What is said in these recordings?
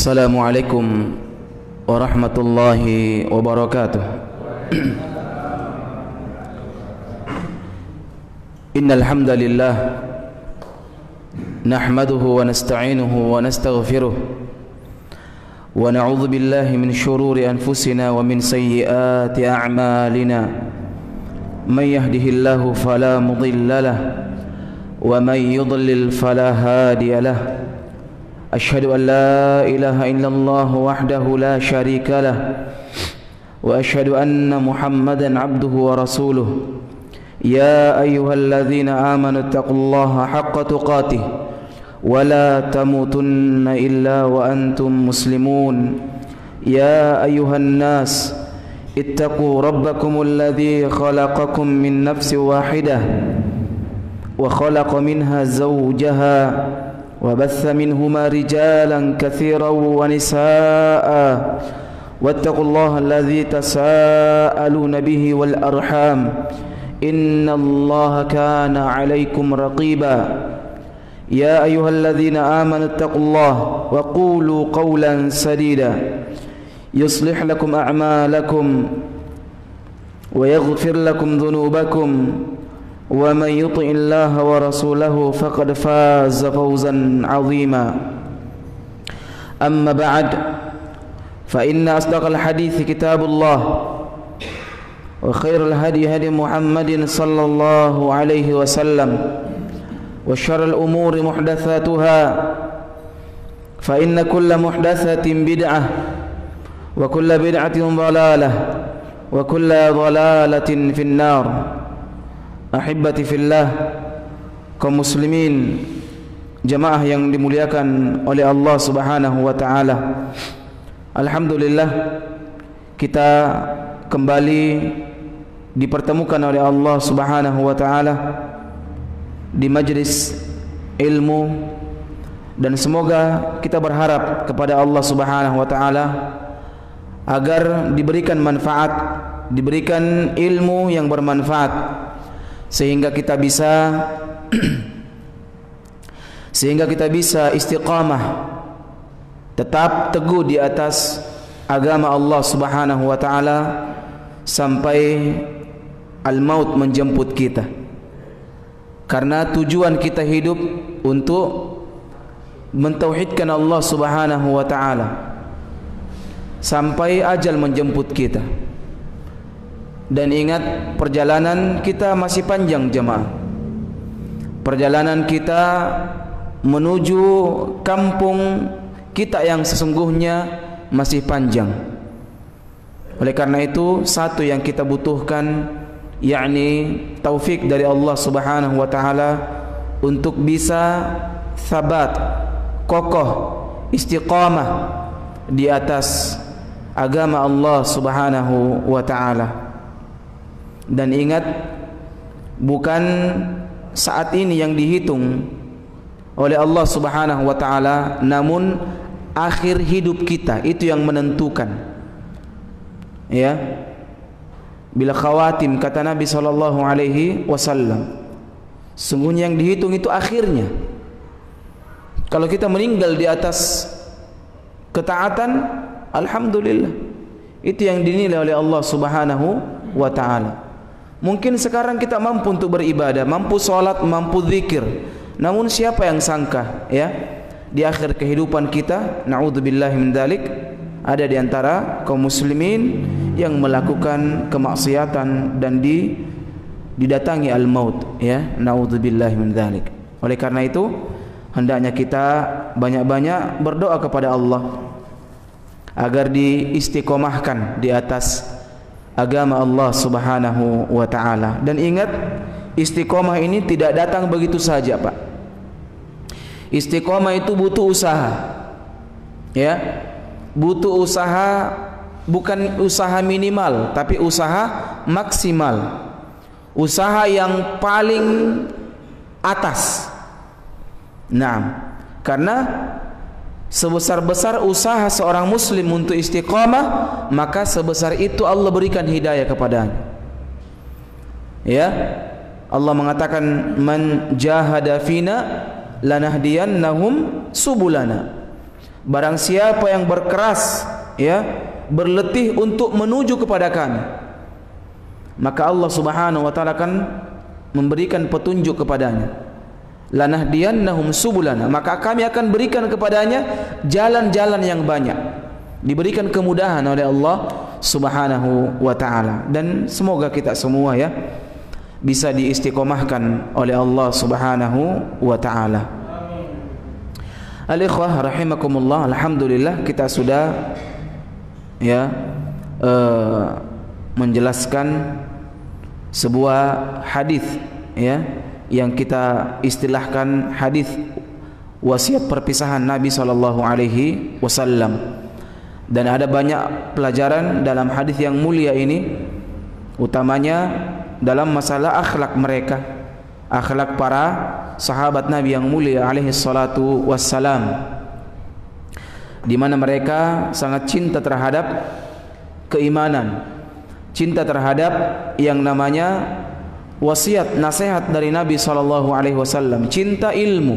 Assalamualaikum warahmatullahi wabarakatuh. Innal hamdalillah nahmaduhu wa nasta'inuhu wa nastaghfiruh wa na'udzu billahi min shururi anfusina wa min sayyiati a'malina. Man yahdihillahu fala mudilla lahu wa man yudlil fala hadiya lahu. أشهد أن لا إله إلا الله وحده لا شريك له وأشهد أن محمدا عبده ورسوله يا أيها الذين آمنوا اتقوا الله حق تقاته ولا تموتن إلا وأنتم مسلمون يا أيها الناس اتقوا ربكم الذي خلقكم من نفس واحدة وخلق منها زوجها وبث منهما رجالا كثيرا ونساء واتقوا الله الذي تساءلون به والأرحام إن الله كان عليكم رقيبا يا أيها الذين آمنوا اتقوا الله وقولوا قولا سديدا يصلح لكم أعمالكم ويغفر لكم ذنوبكم ومن يطع الله ورسوله فقد فاز فوزا عظيما أما بعد فإن أصدق الحديث كتاب الله وخير الهدي هدي محمد صلى الله عليه وسلم وشر الأمور محدثاتها فإن كل محدثة بدعة وكل بدعة ضلالة وكل ضلالة في النار. Ahibati fillah, kaum muslimin, jamaah yang dimuliakan oleh Allah Subhanahu wa taala. Alhamdulillah kita kembali dipertemukan oleh Allah Subhanahu wa taala di majlis ilmu, dan semoga kita berharap kepada Allah Subhanahu wa taala agar diberikan manfaat, diberikan ilmu yang bermanfaat, sehingga kita bisa istiqamah, tetap teguh di atas agama Allah Subhanahu wa taala sampai al-maut menjemput kita. Karena tujuan kita hidup untuk mentauhidkan Allah Subhanahu wa taala sampai ajal menjemput kita. Dan ingat, perjalanan kita masih panjang jemaah. Perjalanan kita menuju kampung kita yang sesungguhnya masih panjang. Oleh karena itu, satu yang kita butuhkan yakni taufik dari Allah Subhanahu wa taala untuk bisa sabat, kokoh, istiqamah di atas agama Allah Subhanahu wa taala. Dan ingat, bukan saat ini yang dihitung oleh Allah Subhanahu wa taala, namun akhir hidup kita itu yang menentukan. Ya. Bila khawatim, kata Nabi sallallahu alaihi wasallam, sungguhnya yang dihitung itu akhirnya. Kalau kita meninggal di atas ketaatan, alhamdulillah, itu yang dinilai oleh Allah Subhanahu wa taala. Mungkin sekarang kita mampu untuk beribadah, mampu sholat, mampu zikir, namun siapa yang sangka ya di akhir kehidupan kita, na'udzubillahi min dzalik, ada di antara kaum muslimin yang melakukan kemaksiatan dan didatangi al-maut, ya, na'udzubillahi min dzalik. Oleh karena itu, hendaknya kita banyak-banyak berdoa kepada Allah agar diistiqomahkan di atas agama Allah Subhanahu wa taala. Dan ingat, istiqomah ini tidak datang begitu saja, Pak. Istiqomah itu butuh usaha. Ya. Butuh usaha, bukan usaha minimal, tapi usaha maksimal. Usaha yang paling atas. Nah, karena sebesar-besar usaha seorang muslim untuk istiqamah, maka sebesar itu Allah berikan hidayah kepadanya. Ya, Allah mengatakan, man jahada fina lanahdiyannahum subulana. barang siapa yang berkeras, ya, berletih untuk menuju kepada kami, maka Allah Subhanahu wa taala akan memberikan petunjuk kepadanya. Lanahdiyannahum subulana, maka kami akan berikan kepadanya jalan-jalan yang banyak, diberikan kemudahan oleh Allah Subhanahu wa taala. Dan semoga kita semua, ya, bisa diistiqomahkan oleh Allah Subhanahu wa taala. Al-ikhwah rahimakumullah, alhamdulillah kita sudah, ya, menjelaskan sebuah hadis, ya, yang kita istilahkan hadis wasiat perpisahan Nabi sallallahu alaihi wasallam. Dan ada banyak pelajaran dalam hadis yang mulia ini, utamanya dalam masalah akhlak mereka, akhlak para sahabat Nabi yang mulia alaihi salatu wassalam, di mana mereka sangat cinta terhadap keimanan, cinta terhadap yang namanya wasiat nasihat dari Nabi sallallahu alaihi wasallam, cinta ilmu,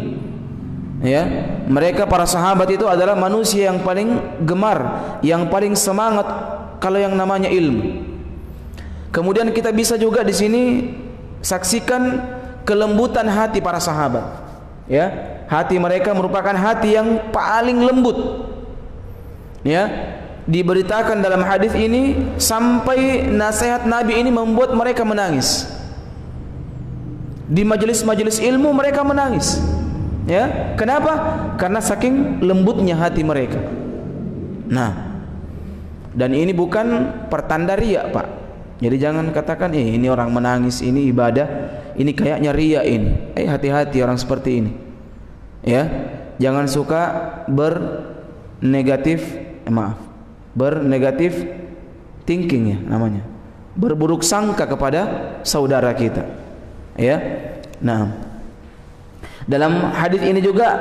ya. Mereka para sahabat itu adalah manusia yang paling gemar, yang paling semangat kalau yang namanya ilmu. Kemudian kita bisa juga di sini saksikan kelembutan hati para sahabat, ya. Hati mereka merupakan hati yang paling lembut, ya. Diberitakan dalam hadis ini sampai nasihat Nabi ini membuat mereka menangis. Di majelis-majelis ilmu mereka menangis, ya. Kenapa? Karena saking lembutnya hati mereka. Nah, dan ini bukan pertanda riya, Pak. Jadi jangan katakan, ini orang menangis, ini ibadah, ini kayaknya riya ini. Hati-hati orang seperti ini, ya. Jangan suka bernegatif thinking, ya, namanya, berburuk sangka kepada saudara kita, ya. Nah, dalam hadis ini juga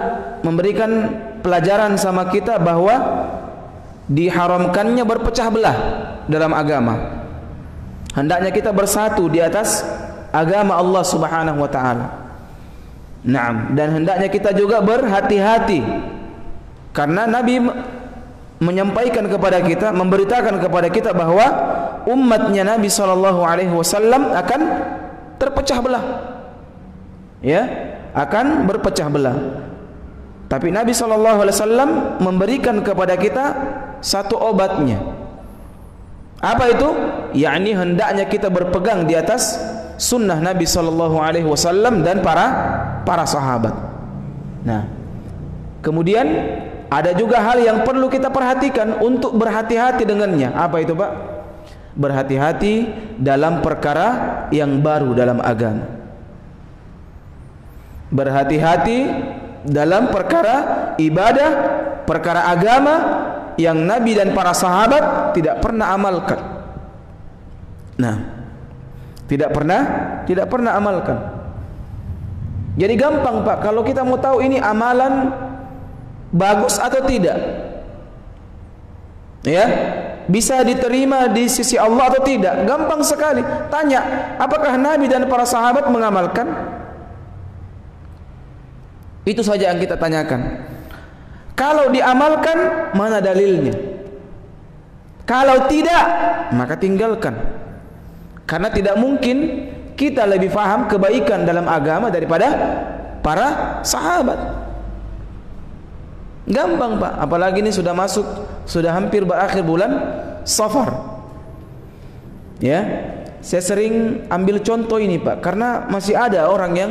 memberikan pelajaran sama kita bahwa diharamkannya berpecah belah dalam agama. Hendaknya kita bersatu di atas agama Allah Subhanahu wa taala. Naam, dan hendaknya kita juga berhati-hati, karena Nabi menyampaikan kepada kita, memberitakan kepada kita bahwa umatnya Nabi sallallahu alaihi wasallam akan terpecah belah, ya, akan berpecah belah. Tapi Nabi sallallahu alaihi wasallam memberikan kepada kita satu obatnya. Apa itu? Yakni hendaknya kita berpegang di atas sunnah Nabi sallallahu alaihi wasallam dan para sahabat. Nah, kemudian ada juga hal yang perlu kita perhatikan untuk berhati-hati dengannya. Apa itu, Pak? Berhati-hati dalam perkara yang baru dalam agama. Berhati-hati dalam perkara ibadah, perkara agama yang Nabi dan para sahabat tidak pernah amalkan. Nah, tidak pernah amalkan. Jadi gampang, Pak, kalau kita mau tahu ini amalan bagus atau tidak, ya, bisa diterima di sisi Allah atau tidak, gampang sekali. Tanya, apakah Nabi dan para sahabat mengamalkan? Itu saja yang kita tanyakan. Kalau diamalkan, mana dalilnya? Kalau tidak, maka tinggalkan. Karena tidak mungkin kita lebih faham kebaikan dalam agama daripada para sahabat. Gampang, Pak. Apalagi ini sudah masuk, sudah hampir berakhir bulan Safar, ya. Saya sering ambil contoh ini, Pak, karena masih ada orang yang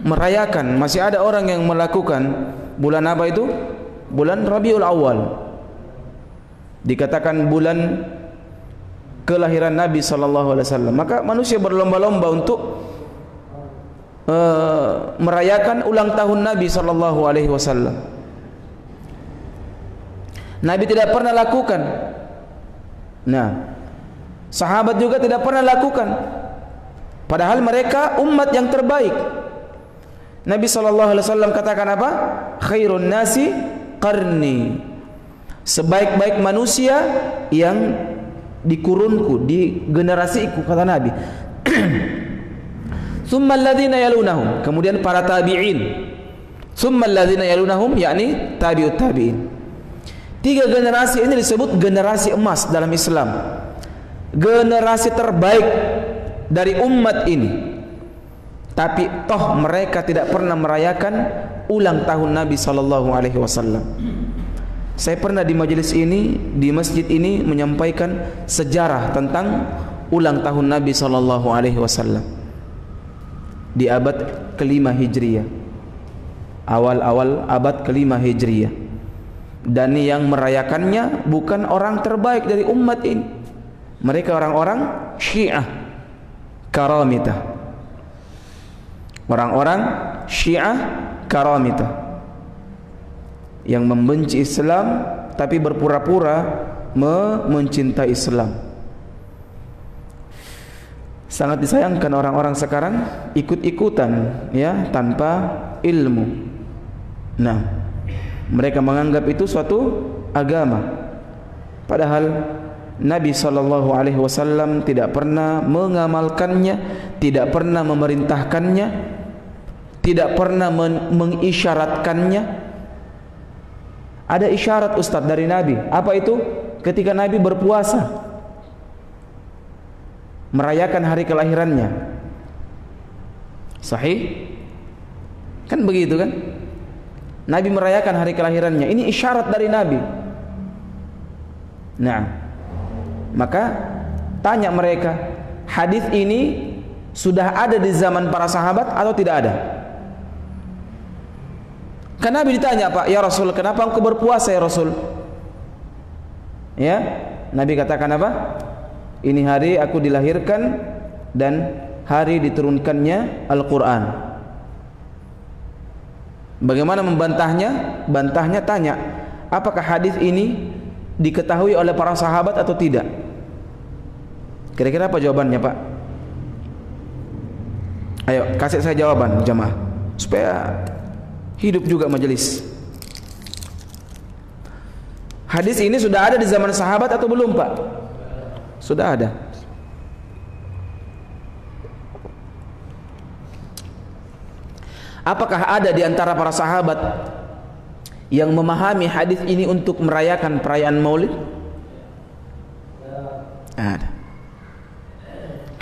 merayakan, masih ada orang yang melakukan bulan apa itu? Bulan Rabiul Awal. Dikatakan bulan kelahiran Nabi sallallahu alaihi wasallam. Maka manusia berlomba-lomba untuk merayakan ulang tahun Nabi sallallahu alaihi wasallam. Nabi tidak pernah lakukan. Nah, sahabat juga tidak pernah lakukan. Padahal mereka umat yang terbaik. Nabi sallallahu alaihi wasallam katakan apa? Khairun nasi qarni. Sebaik-baik manusia yang di kurunku, di generasiku, kata Nabi. Tsumma alladziina yalunahum, kemudian para tabi'in. Tsumma alladziina yalunahum, yakni tabi'ut tabi'in. Tiga generasi ini disebut generasi emas dalam Islam, generasi terbaik dari umat ini. Tapi toh mereka tidak pernah merayakan ulang tahun Nabi sallallahu alaihi wasallam. Saya pernah di majelis ini, di masjid ini menyampaikan sejarah tentang ulang tahun Nabi sallallahu alaihi wasallam di abad ke-5 Hijriah, awal-awal abad ke-5 Hijriah. Dan yang merayakannya bukan orang terbaik dari umat ini, mereka orang-orang Syiah Karamitah, orang-orang Syiah Karamitah yang membenci Islam tapi berpura-pura mencintai Islam. Sangat disayangkan orang-orang sekarang ikut-ikutan ya, tanpa ilmu. Nah, mereka menganggap itu suatu agama, padahal Nabi sallallahu alaihi wasallam tidak pernah mengamalkannya, tidak pernah memerintahkannya, tidak pernah mengisyaratkannya. Ada isyarat Ustaz dari Nabi. Apa itu? Ketika Nabi berpuasa merayakan hari kelahirannya. Sahih? Kan begitu kan? Nabi merayakan hari kelahirannya. Ini isyarat dari Nabi. Nah, maka tanya mereka, hadis ini sudah ada di zaman para sahabat atau tidak ada? Kan Nabi ditanya, Pak, ya Rasul, kenapa engkau berpuasa ya Rasul? Ya, Nabi katakan apa? Ini hari aku dilahirkan dan hari diturunkannya Al-Quran. Bagaimana membantahnya? Bantahnya tanya, apakah hadis ini diketahui oleh para sahabat atau tidak? Kira-kira apa jawabannya, Pak? Ayo, kasih saya jawaban jamaah supaya hidup juga majelis. Hadis ini sudah ada di zaman sahabat atau belum, Pak? Sudah ada. Apakah ada di antara para sahabat yang memahami hadis ini untuk merayakan perayaan Maulid? Ada.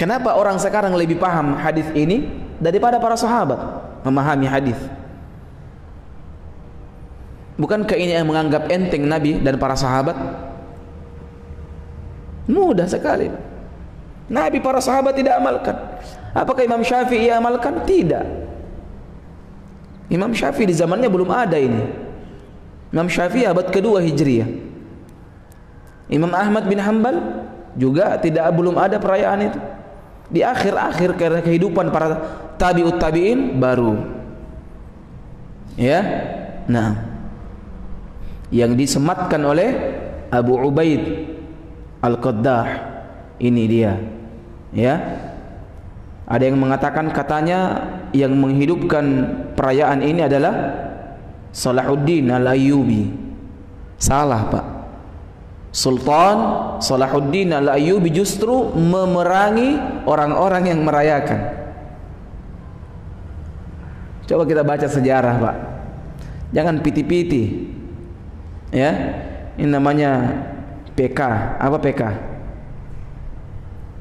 Kenapa orang sekarang lebih paham hadis ini daripada para sahabat memahami hadis? Bukankah ini yang menganggap enteng Nabi dan para sahabat? Mudah sekali. Nabi, para sahabat tidak amalkan. Apakah Imam Syafi'i amalkan? Tidak. Imam Syafi'i di zamannya belum ada ini. Imam Syafi'i abad kedua Hijriah. Imam Ahmad bin Hanbal juga belum ada perayaan itu. Di akhir-akhir kehidupan para tabi'ut tabi'in baru. Ya. Nah, yang disematkan oleh Abu Ubaid Al-Qaddah, ini dia. Ya. Ada yang mengatakan katanya yang menghidupkan perayaan ini adalah Salahuddin Al-Ayyubi. Salah, Pak. Sultan Salahuddin Al-Ayyubi justru memerangi orang-orang yang merayakan. Coba kita baca sejarah, Pak. Jangan piti-piti. Ya. Ini namanya PK. Apa PK?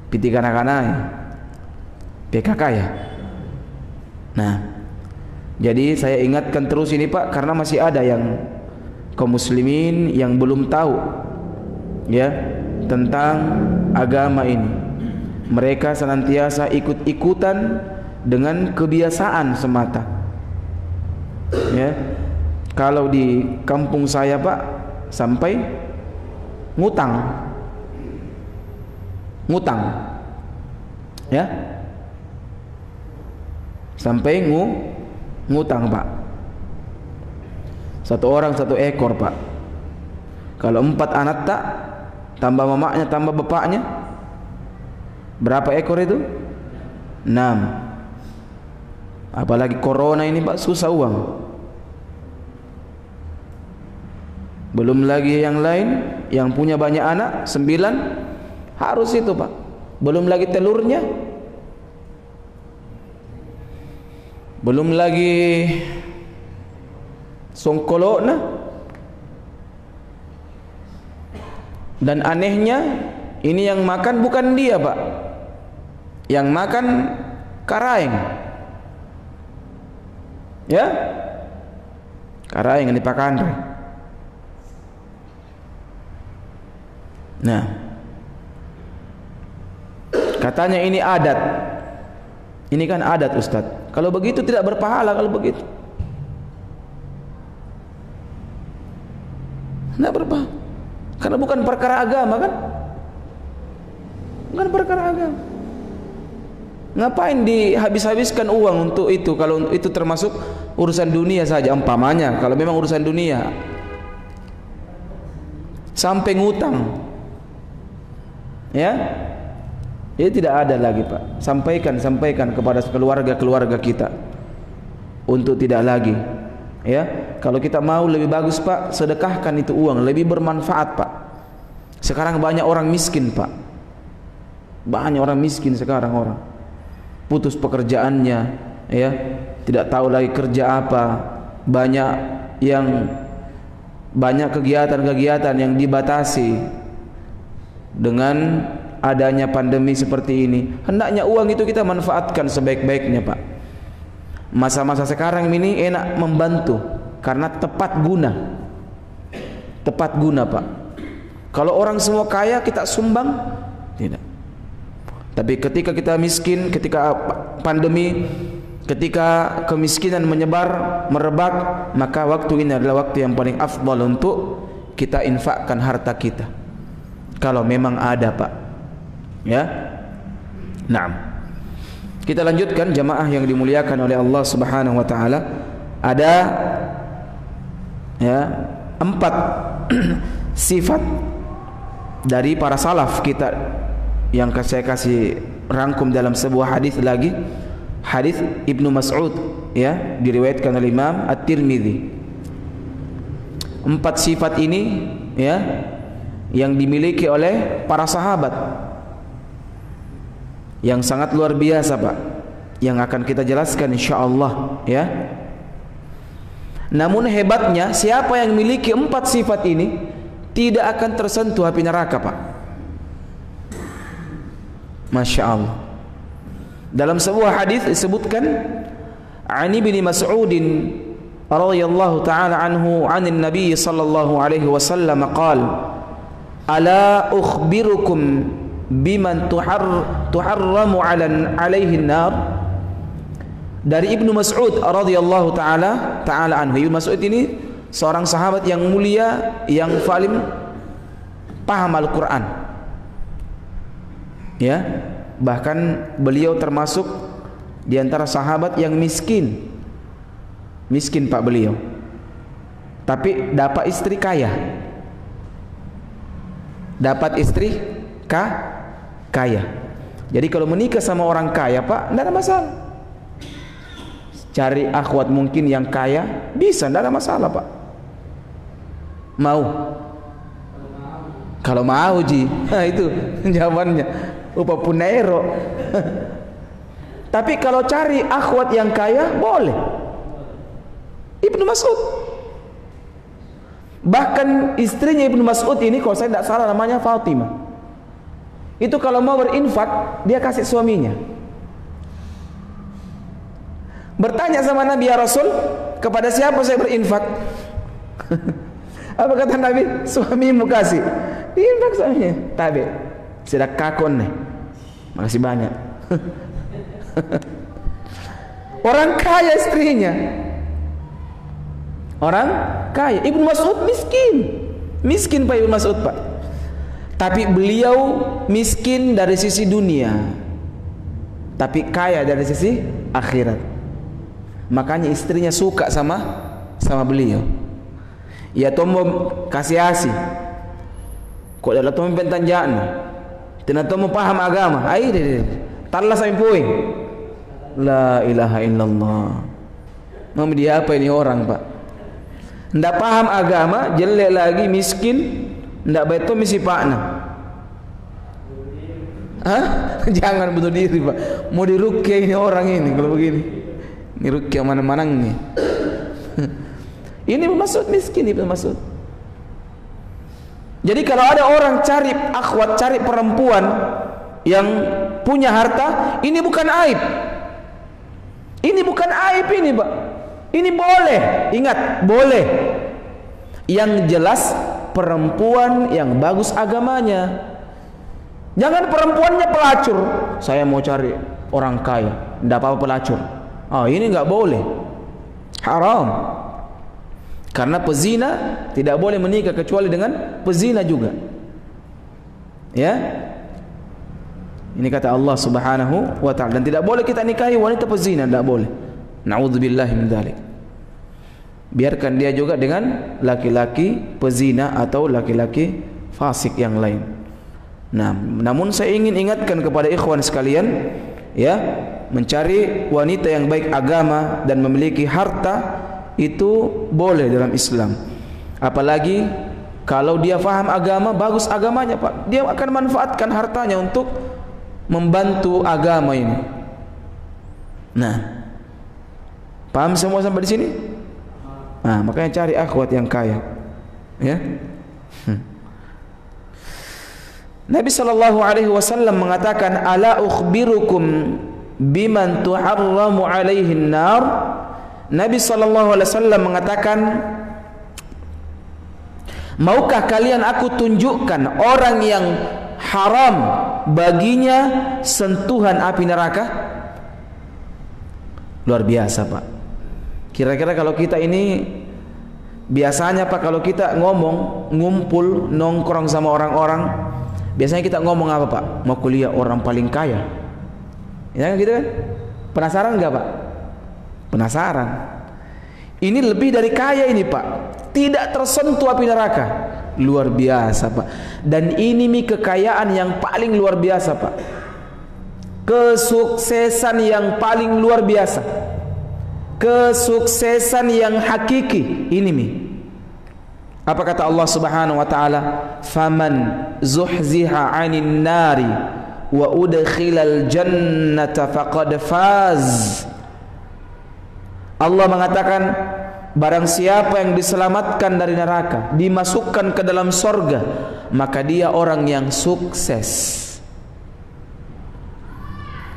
Piti kana-kana. PKK ya. Nah, jadi saya ingatkan terus ini, Pak, karena masih ada yang kaum muslimin yang belum tahu ya tentang agama ini. Mereka senantiasa ikut-ikutan dengan kebiasaan semata. Ya. Kalau di kampung saya, Pak, sampai ngutang. Ya. Sampai ngutang, Pak. Satu orang satu ekor, Pak. Kalau 4 anak tak, tambah mamaknya tambah bapaknya, berapa ekor itu? 6. Apalagi corona ini, Pak, susah uang. Belum lagi yang lain yang punya banyak anak 9 harus itu, Pak. Belum lagi telurnya, belum lagi songkolokna. Dan anehnya ini yang makan bukan dia, Pak. Yang makan karaeng. Ya? Karaeng yang dipakan. Nah, katanya ini adat. Ini kan adat, Ustaz. Kalau begitu tidak berpahala kalau begitu. Tidak berpahala. Karena bukan perkara agama kan? Bukan perkara agama. Ngapain dihabis-habiskan uang untuk itu kalau itu termasuk urusan dunia saja umpamanya, kalau memang urusan dunia sampai ngutang. Ya? Jadi tidak ada lagi, Pak. Sampaikan kepada keluarga kita untuk tidak lagi. Ya, kalau kita mau lebih bagus, Pak, sedekahkan itu uang, lebih bermanfaat, Pak. Sekarang banyak orang miskin, Pak. Banyak orang miskin sekarang, orang putus pekerjaannya, ya, tidak tahu lagi kerja apa. Banyak kegiatan-kegiatan yang dibatasi dengan adanya pandemi seperti ini. Hendaknya uang itu kita manfaatkan sebaik-baiknya, Pak. Masa-masa sekarang ini enak membantu karena tepat guna. Tepat guna, Pak. Kalau orang semua kaya kita sumbang, tidak. Tapi ketika kita miskin, ketika pandemi, ketika kemiskinan merebak, maka waktu ini adalah waktu yang paling afdal untuk kita infakkan harta kita. Kalau memang ada, Pak. Ya. Naam. Kita lanjutkan jamaah yang dimuliakan oleh Allah Subhanahu wa taala. Ada ya 4 sifat dari para salaf kita yang saya kasih rangkum dalam sebuah hadis lagi. Hadis Ibnu Mas'ud, ya, diriwayatkan oleh Imam At-Tirmidzi. 4 sifat ini, ya, yang dimiliki oleh para sahabat yang sangat luar biasa, Pak, yang akan kita jelaskan insyaallah, ya. Namun hebatnya, siapa yang memiliki 4 sifat ini tidak akan tersentuh api neraka, Pak. Masya Allah. Dalam sebuah hadis disebutkan, Ani bin Mas'udin radhiyallahu ta'ala anhu 'anil Nabi sallallahu alaihi wasallam qala, ala ukhbirukum biman tuharramu alaihi nar. Dari Ibnu Mas'ud radhiyallahu ta'ala anhu. Ibnu Mas'ud ini seorang sahabat yang mulia, yang paling paham Al-Quran, ya. Bahkan beliau termasuk di antara sahabat yang miskin, Pak, beliau. Tapi dapat istri kaya. Dapat istri kaya. Jadi kalau menikah sama orang kaya, Pak, tidak ada masalah. Cari akhwat mungkin yang kaya, bisa, tidak ada masalah, Pak. Mau? Kalau mau, Ji. Nah, itu jawabannya. Upa punairo. Tapi kalau cari akhwat yang kaya, boleh. Ibnu Mas'ud. Bahkan istrinya Ibnu Mas'ud ini, kalau saya tidak salah namanya Fatimah, itu kalau mau berinfak, dia kasih suaminya. Bertanya sama Nabi, ya Rasul, kepada siapa saya berinfak? Apa kata Nabi? Suamimu kasih. Diinfak suaminya. Tapi sudah kakon nih. Makasih banyak. Orang kaya istrinya. Orang kaya. Ibnu Mas'ud miskin, Pak, Ibnu Mas'ud, Pak. Tapi beliau miskin dari sisi dunia, tapi kaya dari sisi akhirat. Makanya istrinya suka sama beliau. Ya tomo kasih asih. Kok dalam tomo pentanjaan. Tina tomo paham agama. Ai deh. Tarlah sampai poin. La ilaha illallah. Mau dia apa ini orang, Pak? Ndak paham agama, jelek lagi, miskin, ndak betul misi pakna. Hah? Jangan bunuh diri, Pak. Mau diruqyah ini orang ini kalau begini. Ini ruqyah mana-mana nih. Ini Ibnu Mas'ud miskin, Ibnu Mas'ud. Jadi kalau ada orang cari akhwat, cari perempuan yang punya harta, ini bukan aib. Ini bukan aib ini, Pak. Ini boleh. Ingat, boleh. Yang jelas perempuan yang bagus agamanya. Jangan perempuannya pelacur. Saya mau cari orang kaya, tidak apa-apa pelacur. Ini nggak boleh. Haram. Karena pezina tidak boleh menikah kecuali dengan pezina juga. Ya. Ini kata Allah Subhanahu wa taala, dan tidak boleh kita nikahi wanita pezina, tidak boleh. Na'udzubillahi min dzalik. Biarkan dia juga dengan laki-laki pezina atau laki-laki fasik yang lain. Nah, namun saya ingin ingatkan kepada ikhwan sekalian, ya, mencari wanita yang baik agama dan memiliki harta itu boleh dalam Islam. Apalagi kalau dia faham agama, bagus agamanya, Pak, dia akan manfaatkan hartanya untuk membantu agama ini. Nah, paham semua sampai di sini? Nah, makanya cari akhwat yang kaya, ya. Nabi sallallahu alaihi wasallam mengatakan, "Ala ukhbirukum biman tuharramu alaihin nar?" Nabi sallallahu alaihi wasallam mengatakan, maukah kalian aku tunjukkan orang yang haram baginya sentuhan api neraka? Luar biasa, Pak. Kira-kira kalau kita ini biasanya, Pak, kalau kita ngomong, ngumpul, nongkrong sama orang-orang, biasanya kita ngomong apa, Pak? Mau kuliah orang paling kaya. Ya gitu kan? Penasaran enggak, Pak? Penasaran. Ini lebih dari kaya ini, Pak. Tidak tersentuh api neraka. Luar biasa, Pak. Dan ini kekayaan yang paling luar biasa, Pak. Kesuksesan yang paling luar biasa. Kesuksesan yang hakiki. Ini apa kata Allah Subhanahu wa taala? Faman zuhziha 'anil nari wa udkhilal jannata faqad faz. Allah mengatakan, barang siapa yang diselamatkan dari neraka, dimasukkan ke dalam sorga, maka dia orang yang sukses.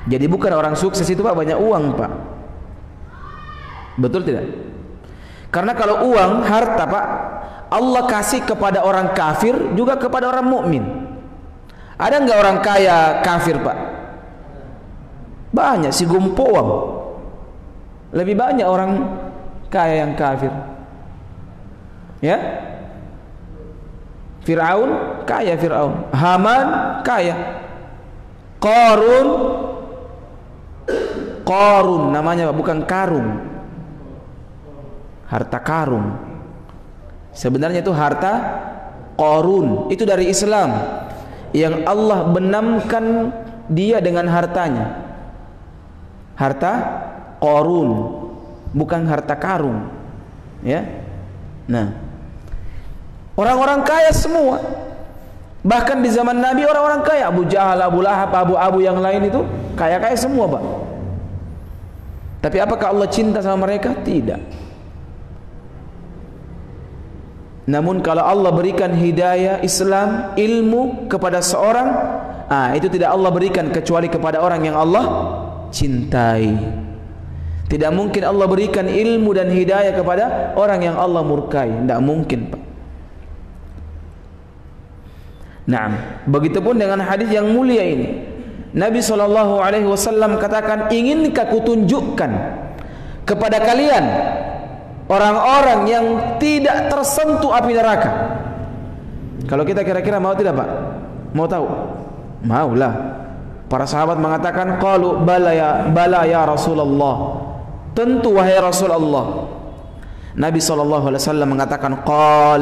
Jadi bukan orang sukses itu, Pak, banyak uang, Pak. Betul tidak? Karena kalau uang, harta, Pak, Allah kasih kepada orang kafir juga kepada orang mukmin. Ada enggak orang kaya kafir, Pak? Banyak, si Gumpoang. Lebih banyak orang kaya yang kafir. Ya? Fir'aun kaya, Fir'aun. Haman kaya. Qarun namanya, bukan karung. Harta karung. Sebenarnya itu harta Qarun. Itu dari Islam, yang Allah benamkan dia dengan hartanya. Harta Qarun, bukan harta karung. Ya. Nah, orang-orang kaya semua. Bahkan di zaman Nabi orang-orang kaya, Abu Jahal, Abu Lahab, Abu yang lain itu kaya-kaya semua, Pak. Tapi apakah Allah cinta sama mereka? Tidak. Namun kalau Allah berikan hidayah Islam, ilmu kepada seorang, itu tidak Allah berikan kecuali kepada orang yang Allah cintai. Tidak mungkin Allah berikan ilmu dan hidayah kepada orang yang Allah murkai. Tidak mungkin, Pak. Nah, begitupun dengan hadis yang mulia ini. Nabi SAW katakan, inginkah kutunjukkan kepada kalian orang-orang yang tidak tersentuh api neraka? Kalau kita kira-kira mau tidak, Pak? Mau tahu? Maulah. Para sahabat mengatakan, qalu bala ya Rasulullah. Tentu wahai Rasulullah. Nabi SAW mengatakan, qal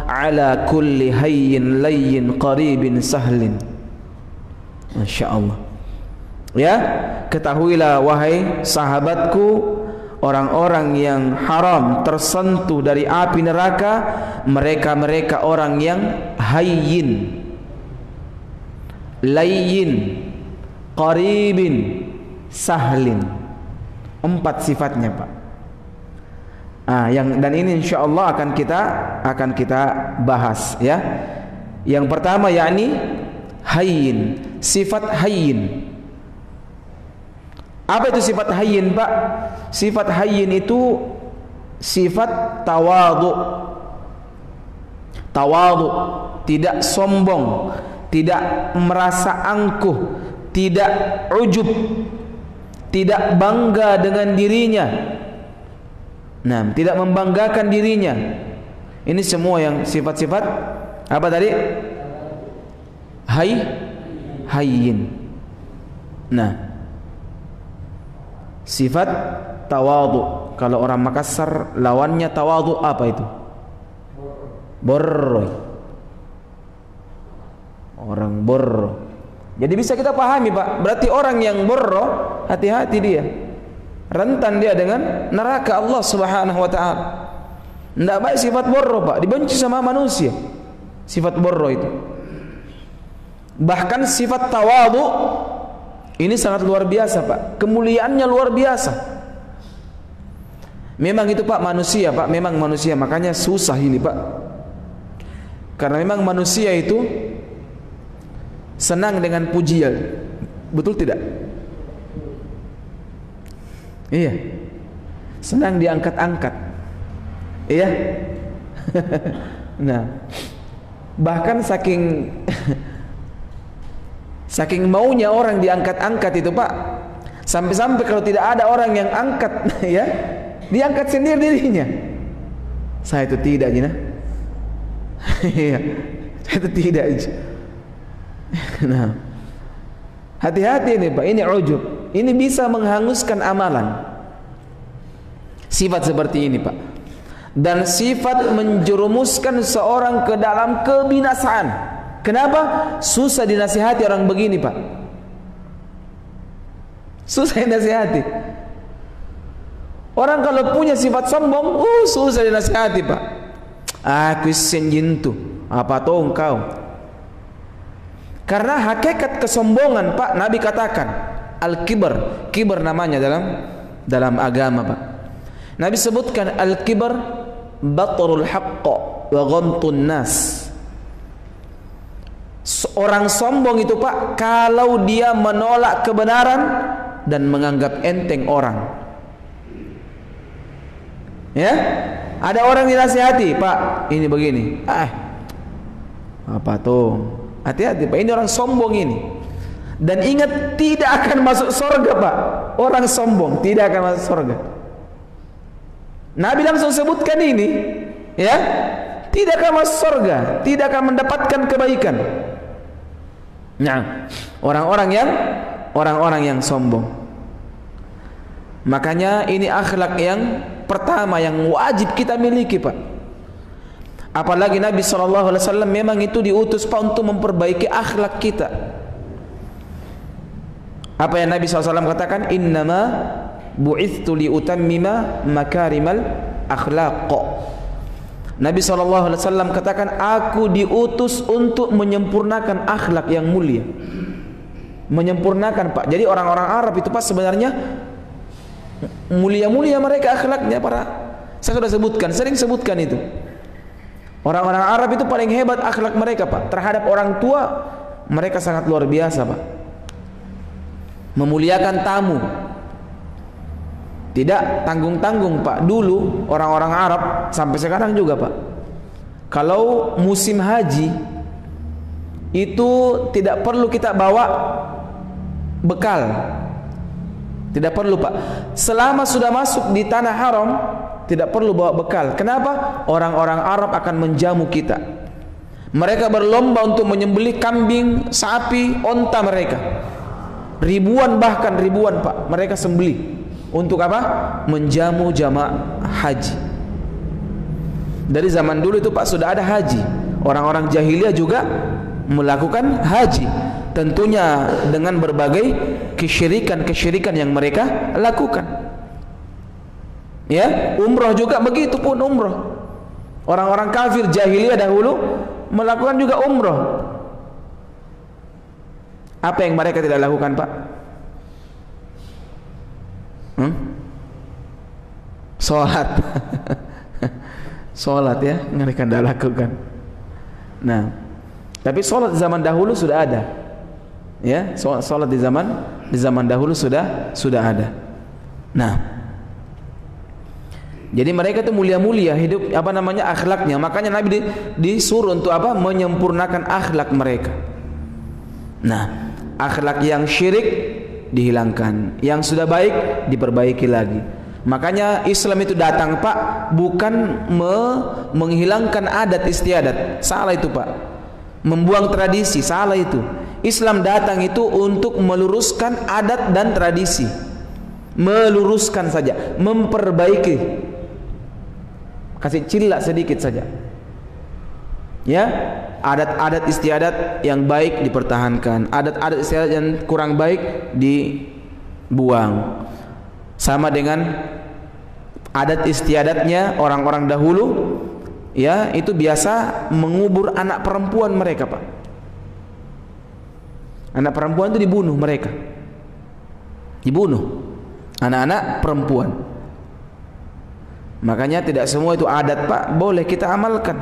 ala kulli hayyin layyin qaribin sahlin. Masya Allah. Ya, ketahuilah wahai sahabatku, orang-orang yang haram tersentuh dari api neraka, mereka orang yang hayyin, layyin, qaribin, sahlin. 4 sifatnya, Pak. Dan ini insya Allah akan kita bahas, ya. Yang pertama yakni hayyin, sifat hayyin. Apa itu sifat hayyin, Pak? Sifat hayyin itu sifat tawadhu. Tawadhu, tidak sombong, tidak merasa angkuh, tidak ujub, tidak bangga dengan dirinya. Nah, tidak membanggakan dirinya. Ini semua yang sifat-sifat apa tadi? Hayyin. Nah, sifat tawadhu. Kalau orang Makassar lawannya tawadhu apa itu? Borroy. Orang borro. Jadi bisa kita pahami, Pak. Berarti orang yang borro, hati-hati dia. Rentan dia dengan neraka Allah Subhanahu wa taala. Tidak baik sifat borro, Pak. Dibenci sama manusia. Sifat borro itu. Bahkan sifat tawadhu ini sangat luar biasa, Pak. Kemuliaannya luar biasa. Memang itu, Pak, manusia, Pak. Memang manusia. Makanya susah ini, Pak. Karena memang manusia itu senang dengan pujian. Betul tidak? Iya. Senang diangkat-angkat. Iya. Nah, bahkan saking maunya orang diangkat-angkat itu, Pak, sampai-sampai kalau tidak ada orang yang angkat, ya, diangkat sendiri dirinya. Saya itu tidak, Jina. Iya, saya itu tidak. Nah, hati-hati ini, Pak. Ini ujub. Ini bisa menghanguskan amalan. Sifat seperti ini, Pak. Dan sifat menjerumuskan seorang ke dalam kebinasaan. Kenapa? Susah dinasihati orang begini, Pak. Susah dinasihati. Orang kalau punya sifat sombong, susah dinasihati, Pak. Aku senjintu, apa tahu engkau? Karena hakikat kesombongan, Pak, Nabi katakan al-kibar. Kibar namanya dalam agama, Pak. Nabi sebutkan al-kibar batrul haqq wa ghamtun nas. Orang sombong itu, Pak, kalau dia menolak kebenaran dan menganggap enteng orang. Ya? Ada orang dinasihati, Pak, ini begini. Apa tuh? Hati-hati, Pak. Ini orang sombong ini. Dan ingat, tidak akan masuk surga, Pak. Orang sombong tidak akan masuk surga. Nabi langsung sebutkan ini, ya. Tidak akan masuk surga, tidak akan mendapatkan kebaikan. Nah, orang-orang yang sombong. Makanya ini akhlak yang pertama yang wajib kita miliki, Pak. Apalagi Nabi SAW memang itu diutus, Pak, untuk memperbaiki akhlak kita. Apa yang Nabi SAW katakan? Innama bu'ithtu liutammima makarimal akhlaq. Nabi SAW katakan, aku diutus untuk menyempurnakan akhlak yang mulia. Menyempurnakan, Pak. Jadi orang-orang Arab itu, Pak, sebenarnya mulia-mulia mereka akhlaknya. Saya sudah sebutkan, sering sebutkan itu. Orang-orang Arab itu paling hebat akhlak mereka, Pak. Terhadap orang tua mereka sangat luar biasa, Pak. Memuliakan tamu, tidak tanggung-tanggung, Pak. Dulu orang-orang Arab, sampai sekarang juga, Pak, kalau musim haji itu tidak perlu kita bawa bekal. Tidak perlu, Pak. Selama sudah masuk di tanah haram, tidak perlu bawa bekal. Kenapa? Orang-orang Arab akan menjamu kita. Mereka berlomba untuk menyembelih kambing, sapi, onta mereka. Ribuan, bahkan ribuan, Pak, mereka sembelih. Untuk apa? Menjamu jamaah haji. Dari zaman dulu itu, Pak, sudah ada haji. Orang-orang jahiliyah juga melakukan haji. Tentunya dengan berbagai kesyirikan-kesyirikan yang mereka lakukan. Ya, umroh juga begitu pun umroh. Orang-orang kafir jahiliyah dahulu melakukan juga umroh. Apa yang mereka tidak lakukan, Pak? Sholat. Sholat, ya, mereka tidak lakukan. Nah, Tapi sholat di zaman dahulu sudah ada. Ya, sholat di zaman dahulu sudah ada. Nah, jadi mereka itu mulia-mulia hidup akhlaknya. Makanya Nabi disuruh untuk menyempurnakan akhlak mereka. Nah, akhlak yang syirik dihilangkan, yang sudah baik diperbaiki lagi. Makanya Islam itu datang, Pak, bukan menghilangkan adat istiadat. Salah itu, Pak. Membuang tradisi, salah itu. Islam datang itu untuk meluruskan adat dan tradisi. Meluruskan saja, memperbaiki. Kasih cilak sedikit saja. Ya, adat-adat istiadat yang baik dipertahankan, adat-adat istiadat yang kurang baik dibuang. Sama dengan adat istiadatnya orang-orang dahulu, ya, itu biasa mengubur anak perempuan mereka, Pak. Anak perempuan itu dibunuh mereka. Dibunuh anak-anak perempuan. Makanya tidak semua itu adat, Pak, boleh kita amalkan.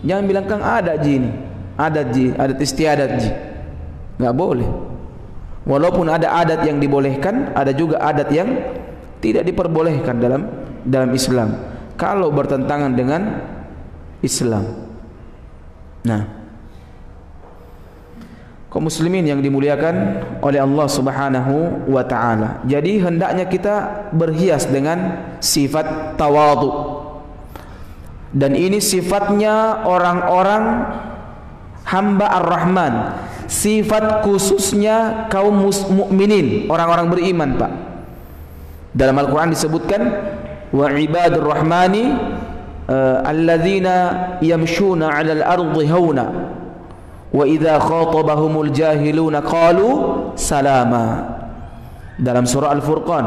Jangan bilang Kang adat ji ini, adat istiadat ji. Enggak boleh. Walaupun ada adat yang dibolehkan, ada juga adat yang tidak diperbolehkan dalam Islam kalau bertentangan dengan Islam. Nah, kaum muslimin yang dimuliakan oleh Allah Subhanahu wa taala. Jadi hendaknya kita berhias dengan sifat tawadhu. Dan ini sifatnya orang-orang hamba Ar-Rahman. Sifat khususnya kaum mukminin, orang-orang beriman, Pak. Dalam Al-Qur'an disebutkan wa ibadur rahmani alladzina yamshuna 'alal ardi hauna wa idza khatabahumul jahiluna qalu salama. Dalam surah Al-Furqan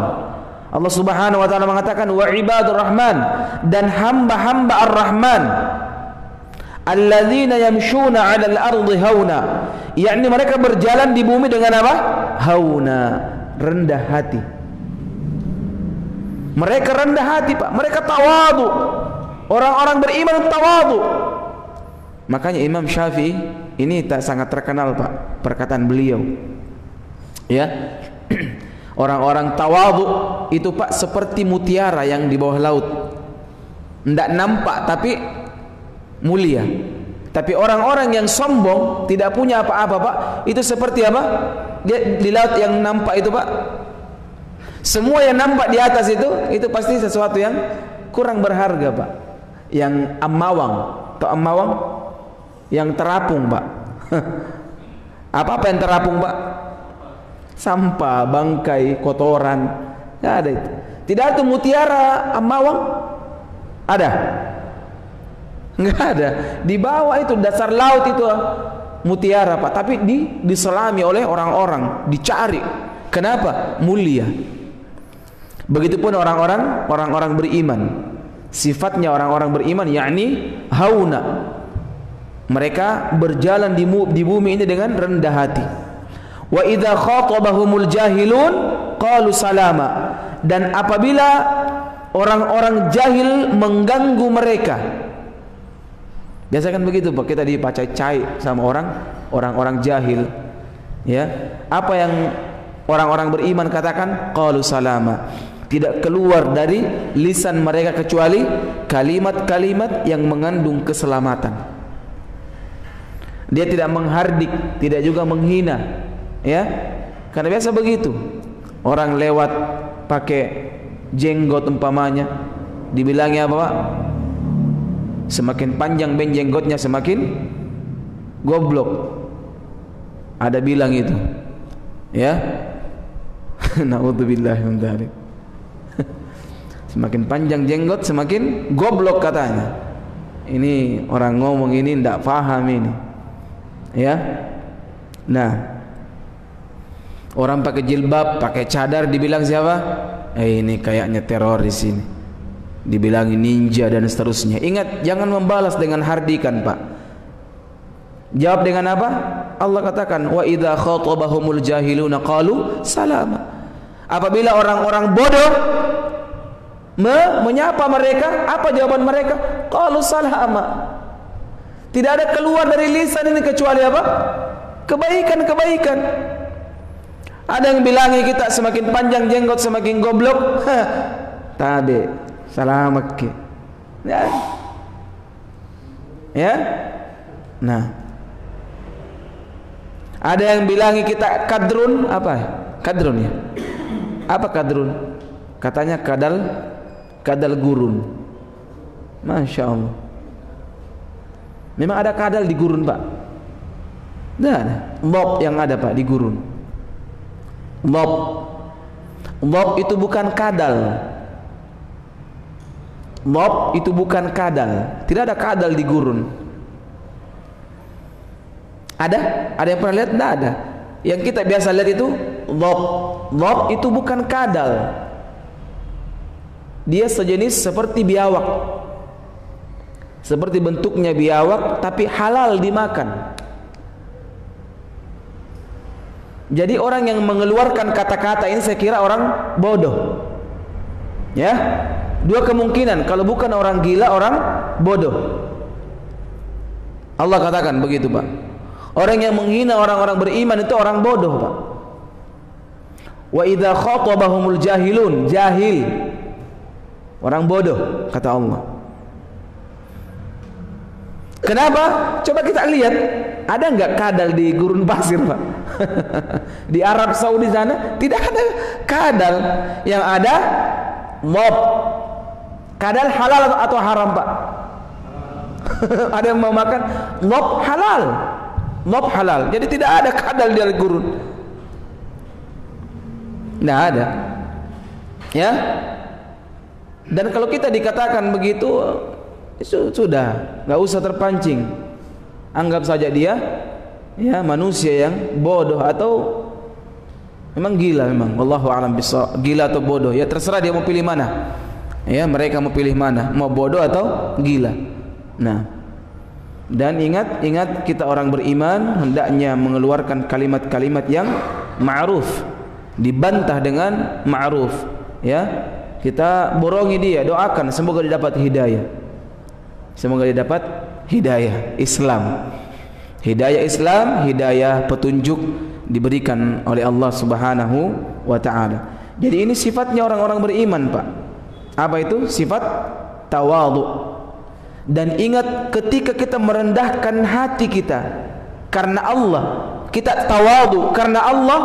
Allah Subhanahu wa taala mengatakan wa ibadur rahman, dan hamba-hamba Ar-Rahman alladzina yamshuna 'alal ardi hauna, yakni mereka berjalan di bumi dengan apa? Hauna, rendah hati. Mereka rendah hati, Pak. Mereka tawadhu. Orang-orang beriman tawadhu. Makanya Imam Syafi'i ini sangat terkenal, Pak, perkataan beliau. Ya. Orang-orang tawadhu itu, Pak, seperti mutiara yang di bawah laut. Tidak nampak tapi mulia. Tapi orang-orang yang sombong, tidak punya apa-apa, Pak, itu seperti apa? Dia di laut yang nampak itu, Pak. Semua yang nampak di atas itu pasti sesuatu yang kurang berharga, Pak. Yang amawang, atau amawang yang terapung, Pak. Apa-apa yang terapung, Pak? Sampah, bangkai, kotoran. Tidak ada itu. Tidak ada mutiara amawang. Ada? Enggak ada. Di bawah itu dasar laut itu mutiara, Pak. Tapi diselami oleh orang-orang, dicari. Kenapa? Mulia. Begitupun orang-orang beriman. Sifatnya orang-orang beriman yakni hauna. Mereka berjalan di bumi ini dengan rendah hati. Wa idza khatabahumul jahilun qalu salama. Dan apabila orang-orang jahil mengganggu mereka, biasa kan begitu, Pak, kita dipacai-cai sama orang-orang jahil. Ya, apa yang orang-orang beriman katakan? Qalu salama. Tidak keluar dari lisan mereka kecuali kalimat-kalimat yang mengandung keselamatan. Dia tidak menghardik, tidak juga menghina. Ya, karena biasa begitu. Orang lewat pakai jenggot umpamanya, dibilangnya apa, Pak? Semakin panjang jenggotnya semakin goblok. Ada bilang itu. Ya. Na'udzubillah min dzalik. Semakin panjang jenggot semakin goblok katanya. Ini orang ngomong ini tidak paham ini. Ya. Nah, orang pakai jilbab, pakai cadar dibilang siapa? Ini kayaknya teroris ini. Dibilang ninja dan seterusnya. Ingat, jangan membalas dengan hardikan, Pak. Jawab dengan apa? Allah katakan, wa idza khatabahumul jahiluna qalu salama. Apabila orang-orang bodoh menyapa mereka, apa jawaban mereka? Qalu salama. Tidak ada keluar dari lisan ini kecuali apa? Kebaikan-kebaikan. Ada yang bilangi kita semakin panjang jenggot semakin goblok. Tade, salamat ke. Ya. Nah. Ada yang bilangi kita kadrun, apa? Kadrun ya. Apa kadrun? Katanya kadal gurun. Masya Allah. Memang ada kadal di gurun, Pak? Tidak ada. Lob yang ada, Pak, di gurun. Lob itu bukan kadal. Lob itu bukan kadal. Tidak ada kadal di gurun. Ada? Ada yang pernah lihat? Tidak ada. Yang kita biasa lihat itu lob. Lob itu bukan kadal. Dia sejenis seperti biawak. Seperti bentuknya biawak, tapi halal dimakan. Jadi orang yang mengeluarkan kata-kata ini saya kira orang bodoh. Ya, dua kemungkinan. Kalau bukan orang gila, orang bodoh. Allah katakan begitu, Pak. Orang yang menghina orang-orang beriman itu orang bodoh, Pak. Wa idza khatabahumul jahilun, jahil. Orang bodoh, kata Allah. Kenapa? Coba kita lihat, ada enggak kadal di gurun pasir, Pak? Di Arab Saudi sana tidak ada kadal. Yang ada lob. Kadal halal atau haram, Pak? Ada yang mau makan lob halal. Lob halal. Jadi tidak ada kadal di gurun. Tidak ada. Ya. Dan kalau kita dikatakan begitu, sudah, nggak usah terpancing. Anggap saja dia ya manusia yang bodoh atau memang gila memang. Wallahu a'lam bishawab. Gila atau bodoh, ya terserah dia mau pilih mana. Ya, mereka mau pilih mana, mau bodoh atau gila. Nah, dan ingat kita orang beriman hendaknya mengeluarkan kalimat-kalimat yang ma'ruf, dibantah dengan ma'ruf. Ya, kita borongi dia, doakan semoga dia dapat hidayah. Semoga dia dapat hidayah Islam. Hidayah Islam, hidayah petunjuk diberikan oleh Allah Subhanahu wa taala. Jadi ini sifatnya orang-orang beriman, Pak. Apa itu? Sifat tawadhu. Dan ingat, ketika kita merendahkan hati kita karena Allah, kita tawadhu karena Allah,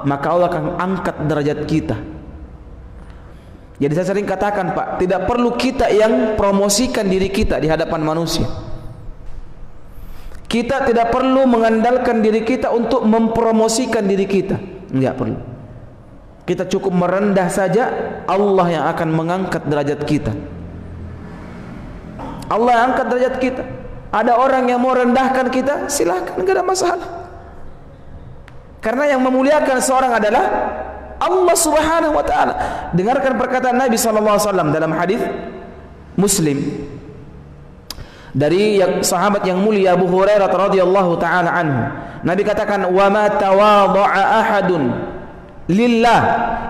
maka Allah akan angkat derajat kita. Jadi saya sering katakan, Pak, tidak perlu kita yang promosikan diri kita di hadapan manusia. Kita tidak perlu mengandalkan diri kita untuk mempromosikan diri kita. Enggak perlu. Kita cukup merendah saja, Allah yang akan mengangkat derajat kita. Allah yang angkat derajat kita. Ada orang yang mau rendahkan kita, silakan, enggak ada masalah. Karena yang memuliakan seorang adalah Allah Subhanahu wa taala. Dengarkan perkataan Nabi sallallahu alaihi wasallam dalam hadis Muslim dari sahabat yang mulia Abu Hurairah radhiyallahu taala anhu. Nabi katakan, "Wa ma tawadha'a ahadun lillah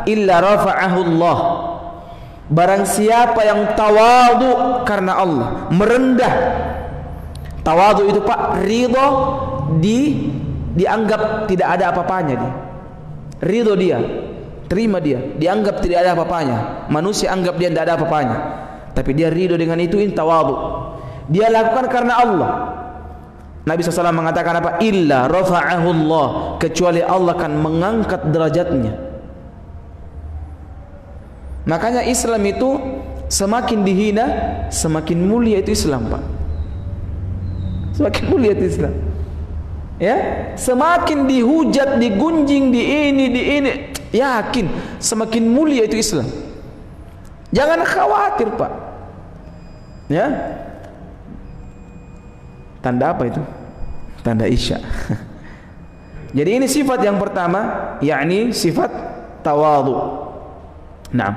illa rafa'ahu Allah." Barang siapa yang tawadhu karena Allah, merendah. Tawadhu itu, Pak, ridho dianggap tidak ada apa-apanya dia. Ridho dia, terima dia, dianggap tidak ada apa-apanya. Manusia anggap dia tidak ada apa-apanya, tapi dia ridho dengan itu, ini tawadhu. Dia lakukan karena Allah. Nabi SAW mengatakan apa? Illa rafa'ahu Allah, kecuali Allah akan mengangkat derajatnya. Makanya Islam itu semakin dihina, semakin mulia itu Islam, Pak. Semakin mulia itu Islam. Ya, semakin dihujat, digunjing, di ini, yakin semakin mulia itu Islam. Jangan khawatir, Pak. Ya. Tanda apa itu? Tanda Isya. Jadi ini sifat yang pertama, yakni sifat tawadhu. Nah,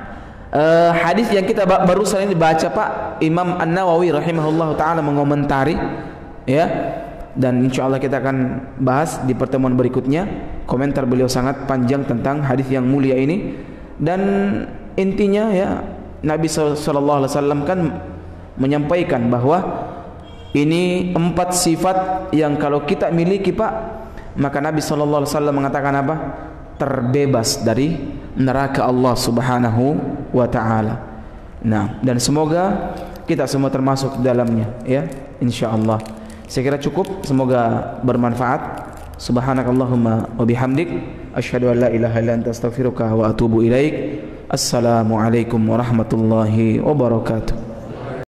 hadis yang kita barusan ini baca, Pak, Imam An-Nawawi rahimahullah taala mengomentari, ya, dan insyaallah kita akan bahas di pertemuan berikutnya. Komentar beliau sangat panjang tentang hadis yang mulia ini, dan intinya ya, Nabi sallallahu alaihi wasallam kan menyampaikan bahwa Ini 4 sifat yang kalau kita miliki Pak, maka Nabi SAW mengatakan apa? Terbebas dari neraka Allah Subhanahu wa ta'ala. Nah, dan semoga kita semua termasuk dalamnya, ya, insyaallah. Saya kira cukup, semoga bermanfaat. Subhanakallahumma wa bihamdik, asyhadu an la ilaha illa anta astaghfiruka wa atubu ilaik. Assalamualaikum warahmatullahi wabarakatuh.